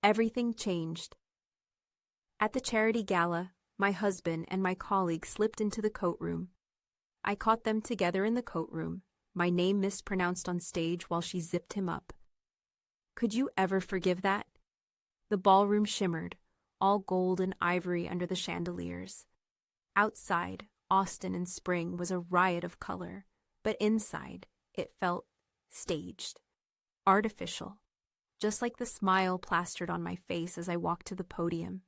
everything changed. At the charity gala, my husband and my colleague slipped into the coat room. I caught them together in the coat room, my name mispronounced on stage while she zipped him up. Could you ever forgive that? The ballroom shimmered, all gold and ivory under the chandeliers. Outside, Austin in spring was a riot of color, but inside, it felt staged, artificial, just like the smile plastered on my face as I walked to the podium.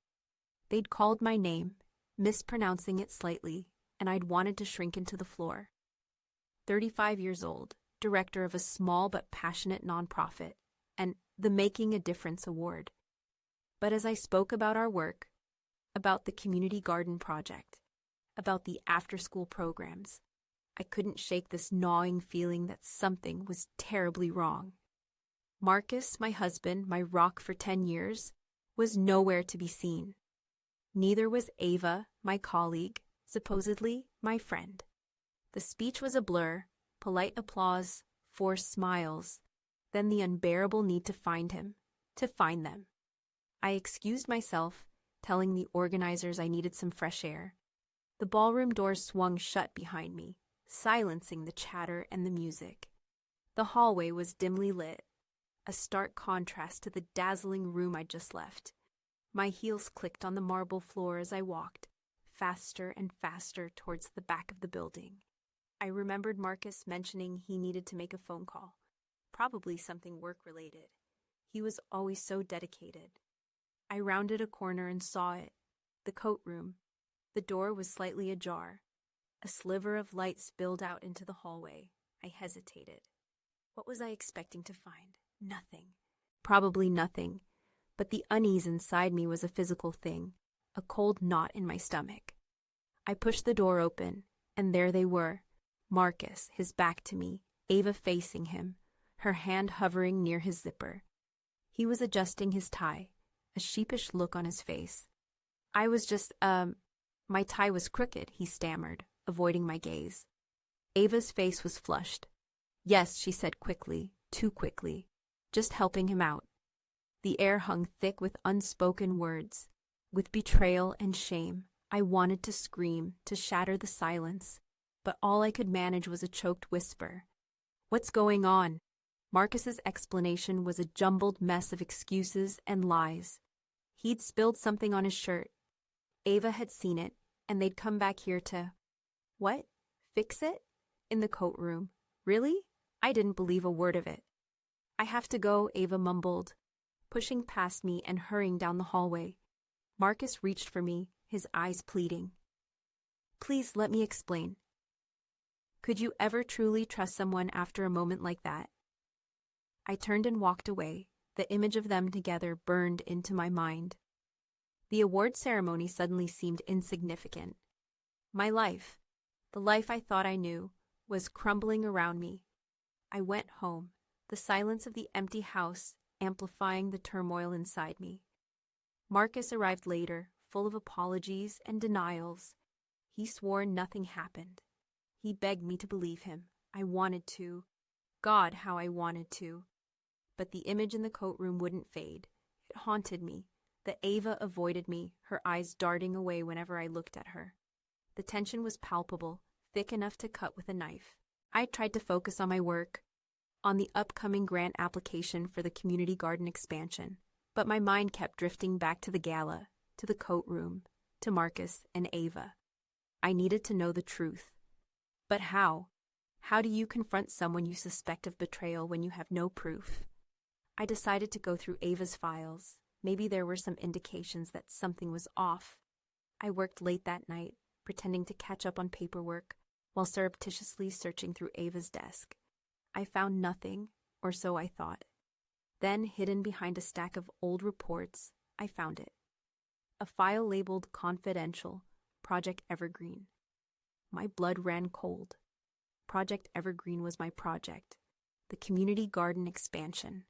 They'd called my name, mispronouncing it slightly, and I'd wanted to shrink into the floor. 35 years old, director of a small but passionate nonprofit, and the Making a Difference Award. But as I spoke about our work, about the community garden project, about the after-school programs, I couldn't shake this gnawing feeling that something was terribly wrong. Marcus, my husband, my rock for 10 years, was nowhere to be seen. Neither was Ava, my colleague, supposedly my friend. The speech was a blur, polite applause, forced smiles, then the unbearable need to find him, to find them. I excused myself, telling the organizers I needed some fresh air. The ballroom doors swung shut behind me, silencing the chatter and the music. The hallway was dimly lit, a stark contrast to the dazzling room I'd just left. My heels clicked on the marble floor as I walked, faster and faster towards the back of the building. I remembered Marcus mentioning he needed to make a phone call, probably something work-related. He was always so dedicated. I rounded a corner and saw it, the coat room. The door was slightly ajar. A sliver of light spilled out into the hallway. I hesitated. What was I expecting to find? Nothing. Probably nothing. But the unease inside me was a physical thing, a cold knot in my stomach. I pushed the door open, and there they were. Marcus, his back to me, Ava facing him, her hand hovering near his zipper. He was adjusting his tie, a sheepish look on his face. I was just, my tie was crooked, he stammered, avoiding my gaze. Ava's face was flushed. Yes, she said quickly, too quickly, just helping him out. The air hung thick with unspoken words, with betrayal and shame. I wanted to scream, to shatter the silence, but all I could manage was a choked whisper. What's going on? Marcus's explanation was a jumbled mess of excuses and lies. He'd spilled something on his shirt. Ava had seen it, and they'd come back here to... What? Fix it? In the coat room. Really? I didn't believe a word of it. I have to go, Ava mumbled, pushing past me and hurrying down the hallway. Marcus reached for me, his eyes pleading. Please let me explain. Could you ever truly trust someone after a moment like that? I turned and walked away. The image of them together burned into my mind. The award ceremony suddenly seemed insignificant. My life, the life I thought I knew, was crumbling around me. I went home, the silence of the empty house amplifying the turmoil inside me. Marcus arrived later, full of apologies and denials. He swore nothing happened. He begged me to believe him. I wanted to. God, how I wanted to. But the image in the coat room wouldn't fade. It haunted me. The Ava avoided me, her eyes darting away whenever I looked at her. The tension was palpable, thick enough to cut with a knife. I tried to focus on my work, on the upcoming grant application for the community garden expansion, but my mind kept drifting back to the gala, to the coat room, to Marcus and Ava. I needed to know the truth. But how? How do you confront someone you suspect of betrayal when you have no proof? I decided to go through Ava's files. Maybe there were some indications that something was off. I worked late that night, pretending to catch up on paperwork, while surreptitiously searching through Ava's desk. I found nothing, or so I thought. Then, hidden behind a stack of old reports, I found it. A file labeled Confidential, Project Evergreen. My blood ran cold. Project Evergreen was my project, the community garden expansion,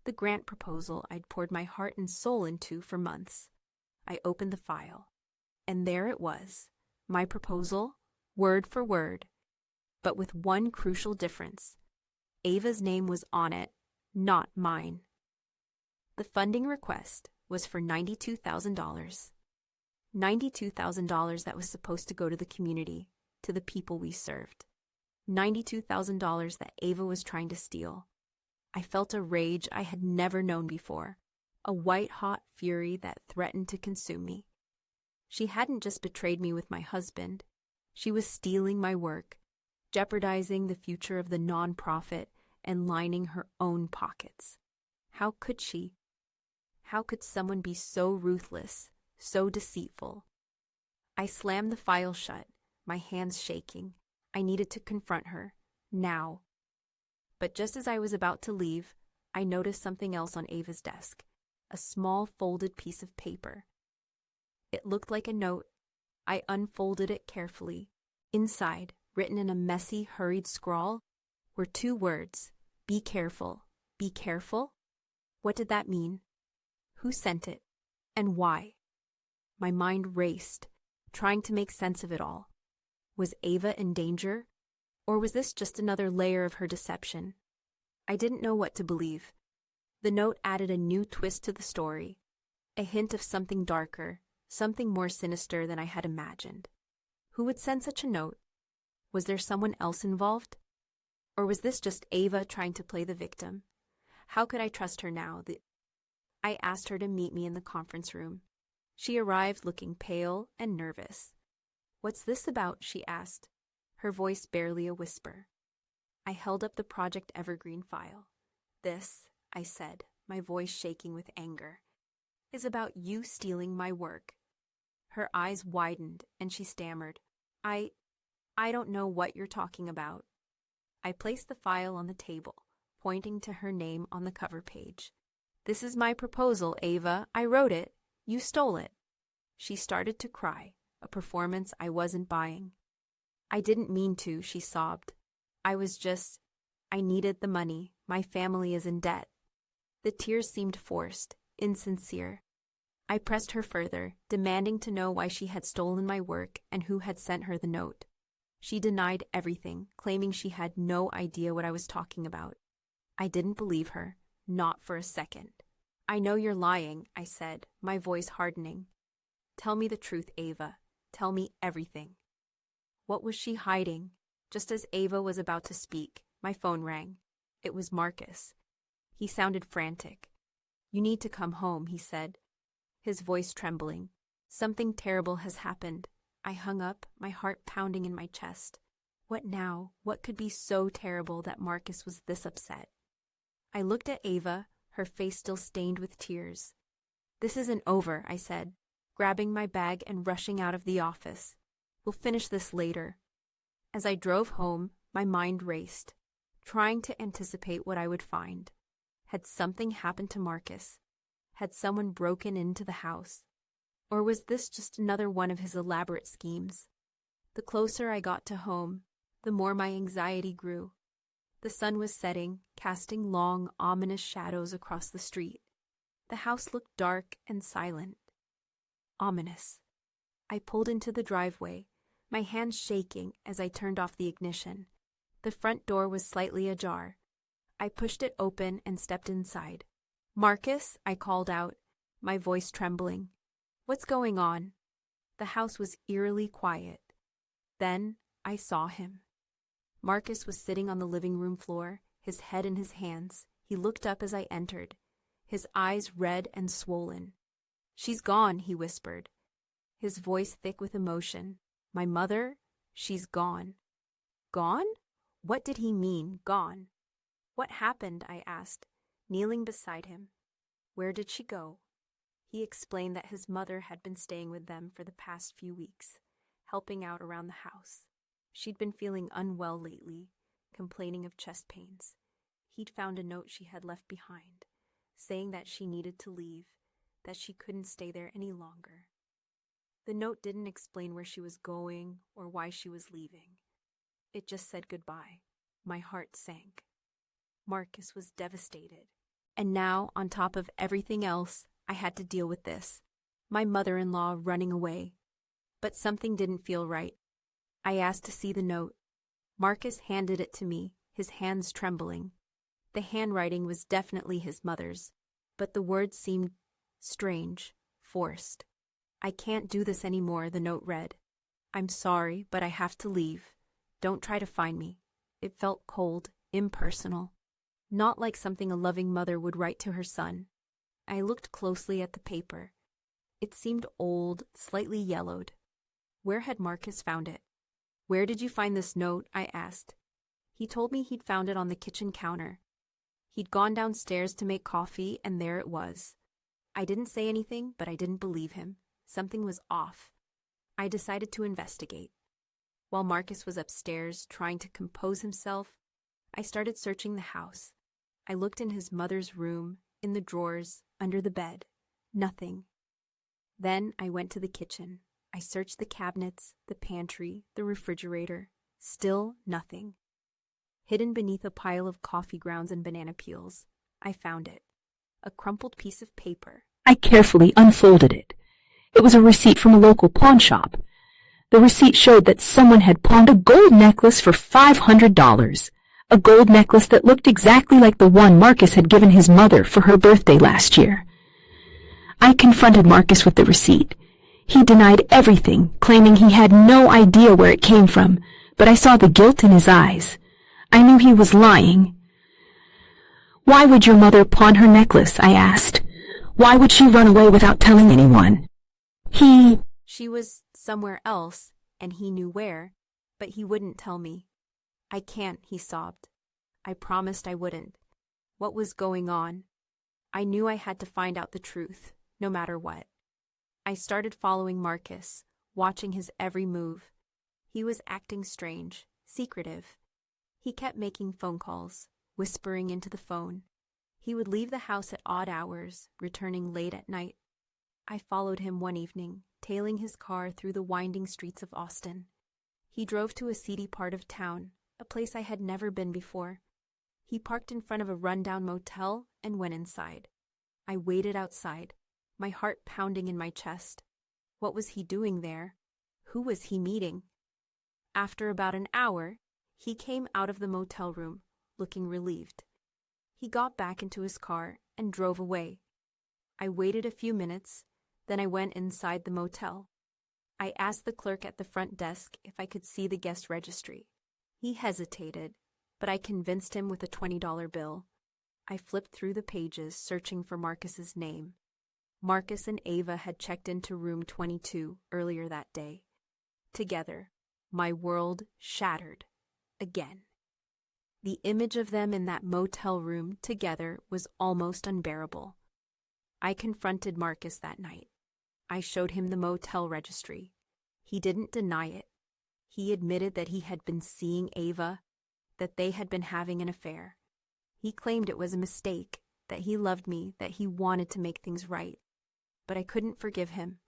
the grant proposal I'd poured my heart and soul into for months. I opened the file, and there it was, my proposal, word for word, but with one crucial difference. Ava's name was on it, not mine. The funding request was for $92,000. $92,000 that was supposed to go to the community, to the people we served. $92,000 that Ava was trying to steal. I felt a rage I had never known before, a white-hot fury that threatened to consume me. She hadn't just betrayed me with my husband. She was stealing my work, jeopardizing the future of the nonprofit, and lining her own pockets. How could she? How could someone be so ruthless, so deceitful? I slammed the file shut, my hands shaking. I needed to confront her, now. But just as I was about to leave, I noticed something else on Ava's desk, a small folded piece of paper. It looked like a note. I unfolded it carefully. Inside, written in a messy, hurried scrawl, were 2 words, "Be careful, be careful." What did that mean? Who sent it? And why? My mind raced, trying to make sense of it all. Was Ava in danger? Or was this just another layer of her deception? I didn't know what to believe. The note added a new twist to the story, a hint of something darker, something more sinister than I had imagined. Who would send such a note? Was there someone else involved? Or was this just Ava trying to play the victim? How could I trust her now? I asked her to meet me in the conference room. She arrived looking pale and nervous. "What's this about?" she asked, her voice barely a whisper. I held up the Project Evergreen file. "This," I said, my voice shaking with anger, "is about you stealing my work." Her eyes widened and she stammered, I don't know what you're talking about." I placed the file on the table, pointing to her name on the cover page. "This is my proposal, Ava. I wrote it. You stole it." She started to cry, a performance I wasn't buying. "I didn't mean to," she sobbed. I needed the money. My family is in debt." The tears seemed forced, insincere. I pressed her further, demanding to know why she had stolen my work and who had sent her the note. She denied everything, claiming she had no idea what I was talking about. I didn't believe her, not for a second. "I know you're lying," I said, my voice hardening. "Tell me the truth, Ava. Tell me everything." What was she hiding? Just as Ava was about to speak, my phone rang. It was Marcus. He sounded frantic. "You need to come home," he said, his voice trembling. "Something terrible has happened." I hung up, my heart pounding in my chest. What now? What could be so terrible that Marcus was this upset? I looked at Ava, her face still stained with tears. "This isn't over," I said, grabbing my bag and rushing out of the office. "We'll finish this later." As I drove home, my mind raced, trying to anticipate what I would find. Had something happened to Marcus? Had someone broken into the house? Or was this just another one of his elaborate schemes? The closer I got to home, the more my anxiety grew. The sun was setting, casting long, ominous shadows across the street. The house looked dark and silent. Ominous. I pulled into the driveway, my hands shaking as I turned off the ignition. The front door was slightly ajar. I pushed it open and stepped inside. "Marcus," I called out, my voice trembling. "What's going on?" The house was eerily quiet. Then I saw him. Marcus was sitting on the living room floor, his head in his hands. He looked up as I entered, his eyes red and swollen. "She's gone," he whispered, his voice thick with emotion. "My mother, she's gone." Gone? What did he mean, gone? "What happened?" I asked, kneeling beside him. "Where did she go?" He explained that his mother had been staying with them for the past few weeks, helping out around the house. She'd been feeling unwell lately, complaining of chest pains. He'd found a note she had left behind, saying that she needed to leave, that she couldn't stay there any longer. The note didn't explain where she was going or why she was leaving. It just said goodbye. My heart sank. Marcus was devastated. And now, on top of everything else, I had to deal with this. My mother-in-law running away. But something didn't feel right. I asked to see the note. Marcus handed it to me, his hands trembling. The handwriting was definitely his mother's. but the words seemed strange, forced. "I can't do this anymore," the note read. "I'm sorry, but I have to leave. Don't try to find me." It felt cold, impersonal, not like something a loving mother would write to her son. I looked closely at the paper. It seemed old, slightly yellowed. Where had Marcus found it? "Where did you find this note?" I asked. He told me he'd found it on the kitchen counter. He'd gone downstairs to make coffee, and there it was. I didn't say anything, but I didn't believe him. Something was off. I decided to investigate. While Marcus was upstairs trying to compose himself, I started searching the house. I looked in his mother's room, in the drawers, under the bed. Nothing. Then I went to the kitchen. I searched the cabinets, the pantry, the refrigerator. Still nothing. Hidden beneath a pile of coffee grounds and banana peels, I found it. A crumpled piece of paper. I carefully unfolded it. It was a receipt from a local pawn shop. The receipt showed that someone had pawned a gold necklace for $500. A gold necklace that looked exactly like the one Marcus had given his mother for her birthday last year. I confronted Marcus with the receipt. He denied everything, claiming he had no idea where it came from, but I saw the guilt in his eyes. I knew he was lying. "Why would your mother pawn her necklace?" I asked. "Why would she run away without telling anyone?" She was somewhere else, and he knew where, but he wouldn't tell me. "I can't," he sobbed. "I promised I wouldn't." What was going on? I knew I had to find out the truth, no matter what. I started following Marcus, watching his every move. He was acting strange, secretive. He kept making phone calls, whispering into the phone. He would leave the house at odd hours, returning late at night. I followed him one evening, tailing his car through the winding streets of Austin. He drove to a seedy part of town, a place I had never been before. He parked in front of a rundown motel and went inside. I waited outside, my heart pounding in my chest. What was he doing there? Who was he meeting? After about an hour, he came out of the motel room, looking relieved. He got back into his car and drove away. I waited a few minutes, then I went inside the motel. I asked the clerk at the front desk if I could see the guest registry. He hesitated, but I convinced him with a $20 bill. I flipped through the pages, searching for Marcus's name. Marcus and Ava had checked into room 22 earlier that day. Together, my world shattered. Again. The image of them in that motel room together was almost unbearable. I confronted Marcus that night. I showed him the motel registry. He didn't deny it. He admitted that he had been seeing Ava, that they had been having an affair. He claimed it was a mistake, that he loved me, that he wanted to make things right. But I couldn't forgive him.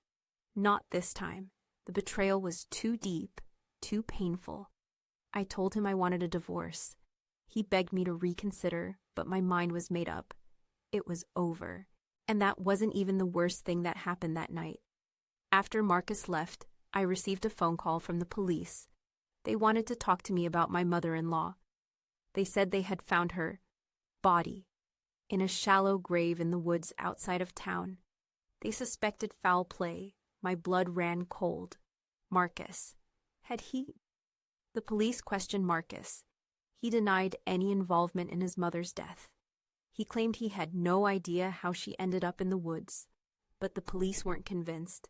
Not this time. The betrayal was too deep, too painful. I told him I wanted a divorce. He begged me to reconsider, but my mind was made up. It was over. And that wasn't even the worst thing that happened that night. After Marcus left, I received a phone call from the police. They wanted to talk to me about my mother-in-law. They said they had found her body in a shallow grave in the woods outside of town. They suspected foul play. My blood ran cold. Marcus. Had he? The police questioned Marcus. He denied any involvement in his mother's death. He claimed he had no idea how she ended up in the woods, but the police weren't convinced.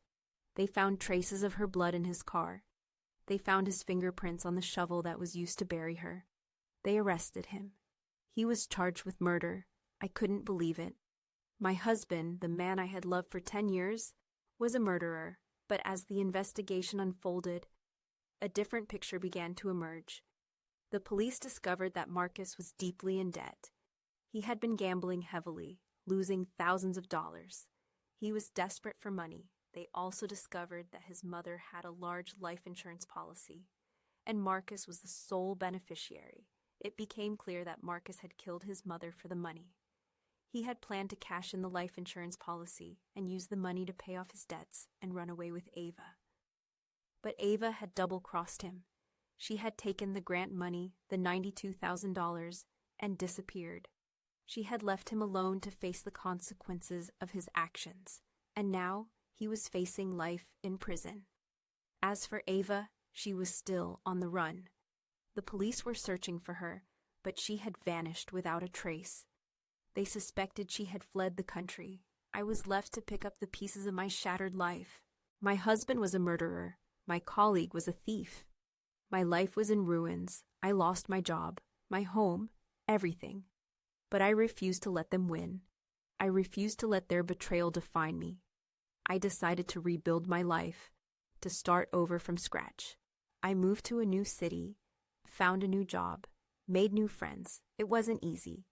They found traces of her blood in his car. They found his fingerprints on the shovel that was used to bury her. They arrested him. He was charged with murder. I couldn't believe it. My husband, the man I had loved for 10 years, was a murderer, but as the investigation unfolded, a different picture began to emerge. The police discovered that Marcus was deeply in debt. He had been gambling heavily, losing thousands of dollars. He was desperate for money. They also discovered that his mother had a large life insurance policy, and Marcus was the sole beneficiary. It became clear that Marcus had killed his mother for the money. He had planned to cash in the life insurance policy and use the money to pay off his debts and run away with Ava. But Ava had double-crossed him. She had taken the grant money, the $92,000, and disappeared. She had left him alone to face the consequences of his actions, and now he was facing life in prison. As for Ava, she was still on the run. The police were searching for her, but she had vanished without a trace. They suspected she had fled the country. I was left to pick up the pieces of my shattered life. My husband was a murderer. My colleague was a thief. My life was in ruins. I lost my job, my home, everything. But I refused to let them win. I refused to let their betrayal define me. I decided to rebuild my life, to start over from scratch. I moved to a new city, found a new job, made new friends. It wasn't easy.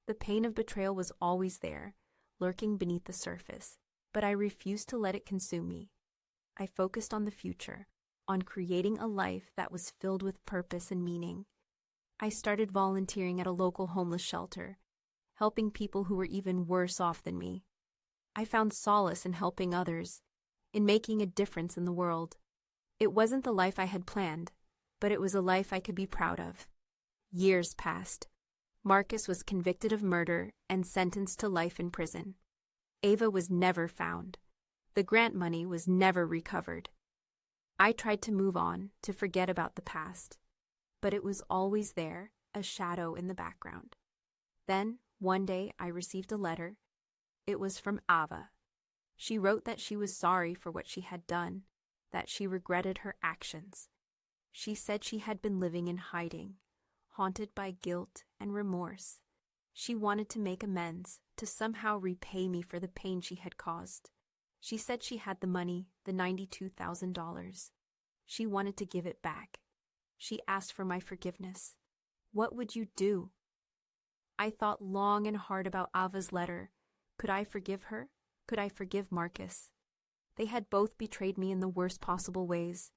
The pain of betrayal was always there, lurking beneath the surface, but I refused to let it consume me. I focused on the future, on creating a life that was filled with purpose and meaning. I started volunteering at a local homeless shelter, helping people who were even worse off than me. I found solace in helping others, in making a difference in the world. It wasn't the life I had planned, but it was a life I could be proud of. Years passed. Marcus was convicted of murder and sentenced to life in prison. Ava was never found. The grant money was never recovered. I tried to move on, to forget about the past, but it was always there, a shadow in the background. Then, one day, I received a letter. It was from Ava. She wrote that she was sorry for what she had done, that she regretted her actions. She said she had been living in hiding, haunted by guilt and remorse. She wanted to make amends, to somehow repay me for the pain she had caused. She said she had the money, the $92,000. She wanted to give it back. She asked for my forgiveness. What would you do? I thought long and hard about Ava's letter. Could I forgive her? Could I forgive Marcus? They had both betrayed me in the worst possible ways.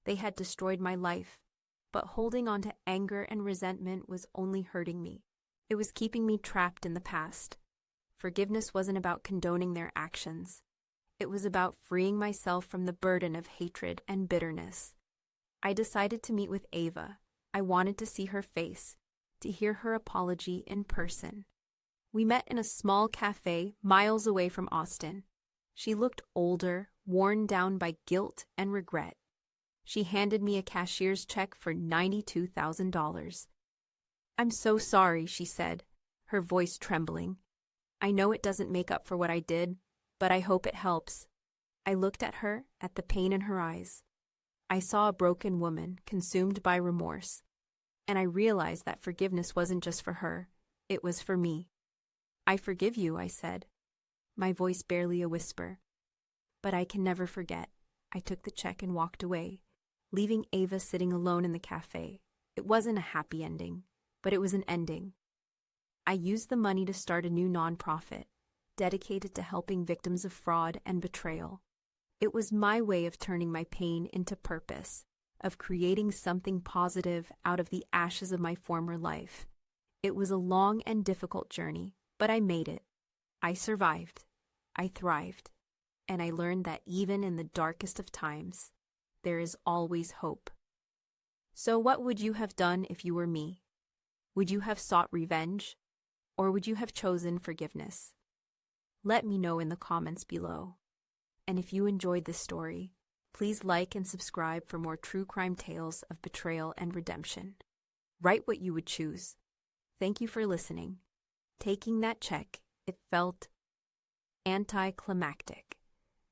They had destroyed my life, but holding on to anger and resentment was only hurting me. It was keeping me trapped in the past. Forgiveness wasn't about condoning their actions. It was about freeing myself from the burden of hatred and bitterness. I decided to meet with Ava. I wanted to see her face, to hear her apology in person. We met in a small cafe miles away from Austin. She looked older, worn down by guilt and regret. She handed me a cashier's check for $92,000. "I'm so sorry," she said, her voice trembling. "I know it doesn't make up for what I did, but I hope it helps." I looked at her, at the pain in her eyes. I saw a broken woman, consumed by remorse, and I realized that forgiveness wasn't just for her, it was for me. "I forgive you," I said, my voice barely a whisper. "But I can never forget." I took the check and walked away, leaving Ava sitting alone in the cafe. It wasn't a happy ending, but it was an ending. I used the money to start a new nonprofit, dedicated to helping victims of fraud and betrayal. It was my way of turning my pain into purpose, of creating something positive out of the ashes of my former life. It was a long and difficult journey, but I made it. I survived. I thrived. And I learned that even in the darkest of times, there is always hope. So what would you have done if you were me? Would you have sought revenge? Or would you have chosen forgiveness? Let me know in the comments below. And if you enjoyed this story, please like and subscribe for more true crime tales of betrayal and redemption. Write what you would choose. Thank you for listening. Taking that check, it felt anticlimactic.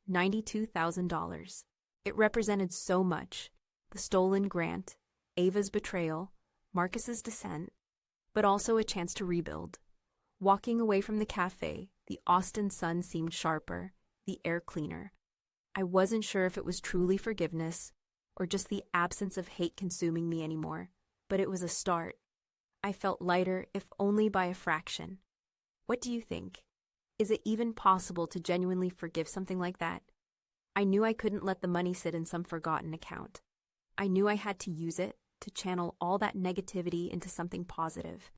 $92,000. It represented so much. The stolen grant, Ava's betrayal, Marcus's descent, but also a chance to rebuild. Walking away from the cafe, the Austin sun seemed sharper, the air cleaner. I wasn't sure if it was truly forgiveness or just the absence of hate consuming me anymore, but it was a start. I felt lighter, if only by a fraction. What do you think? Is it even possible to genuinely forgive something like that? I knew I couldn't let the money sit in some forgotten account. I knew I had to use it to channel all that negativity into something positive.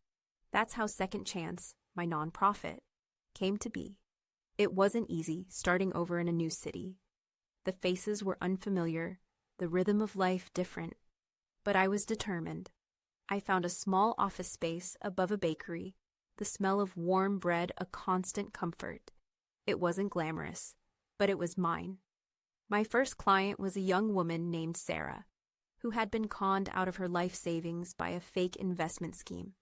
That's how Second Chance, my nonprofit, came to be. It wasn't easy starting over in a new city. The faces were unfamiliar, the rhythm of life different. But I was determined. I found a small office space above a bakery, the smell of warm bread a constant comfort. It wasn't glamorous, but it was mine. My first client was a young woman named Sarah, who had been conned out of her life savings by a fake investment scheme.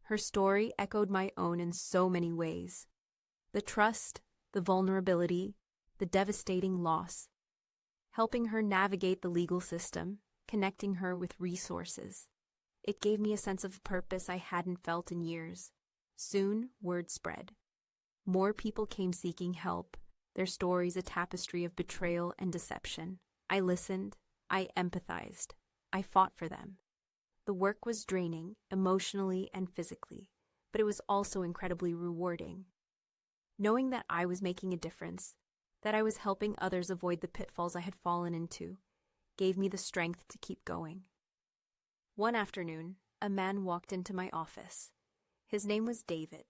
Her story echoed my own in so many ways. The trust, the vulnerability, the devastating loss. Helping her navigate the legal system, connecting her with resources. It gave me a sense of purpose I hadn't felt in years. Soon, word spread. More people came seeking help, their stories a tapestry of betrayal and deception. I listened, I empathized, I fought for them. The work was draining, emotionally and physically, but it was also incredibly rewarding. Knowing that I was making a difference, that I was helping others avoid the pitfalls I had fallen into, gave me the strength to keep going. One afternoon, a man walked into my office. His name was David.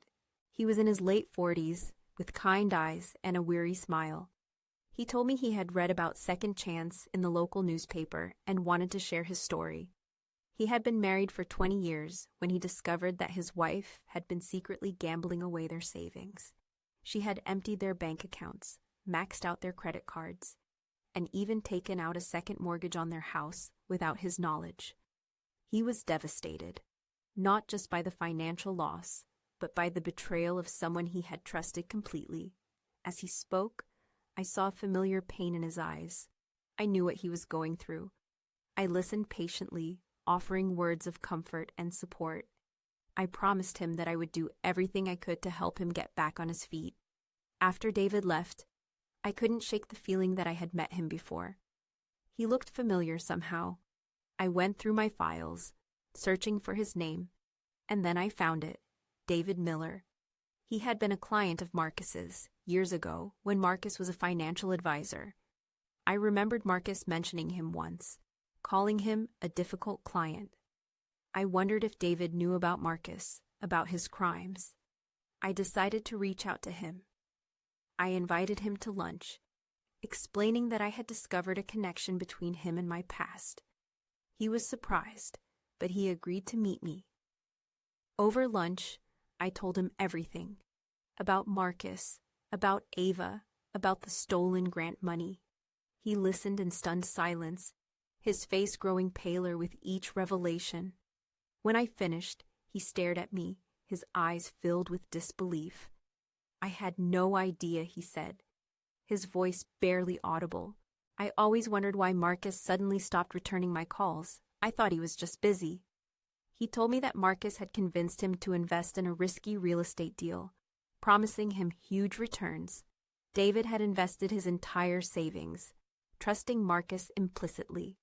He was in his late 40s, with kind eyes and a weary smile. He told me he had read about Second Chance in the local newspaper and wanted to share his story. He had been married for 20 years when he discovered that his wife had been secretly gambling away their savings. She had emptied their bank accounts, maxed out their credit cards, and even taken out a second mortgage on their house without his knowledge. He was devastated, not just by the financial loss, but by the betrayal of someone he had trusted completely. As he spoke, I saw familiar pain in his eyes. I knew what he was going through. I listened patiently, offering words of comfort and support. I promised him that I would do everything I could to help him get back on his feet. After David left, I couldn't shake the feeling that I had met him before. He looked familiar somehow. I went through my files, searching for his name, and then I found it, David Miller. He had been a client of Marcus's years ago when Marcus was a financial advisor. I remembered Marcus mentioning him once, calling him a difficult client. I wondered if David knew about Marcus, about his crimes. I decided to reach out to him. I invited him to lunch, explaining that I had discovered a connection between him and my past. He was surprised, but he agreed to meet me. Over lunch, I told him everything. About Marcus, about Ava, about the stolen grant money. He listened in stunned silence, his face growing paler with each revelation. When I finished, he stared at me, his eyes filled with disbelief. I had no idea, he said, his voice barely audible. I always wondered why Marcus suddenly stopped returning my calls. I thought he was just busy. He told me that Marcus had convinced him to invest in a risky real estate deal, promising him huge returns. David had invested his entire savings, trusting Marcus implicitly.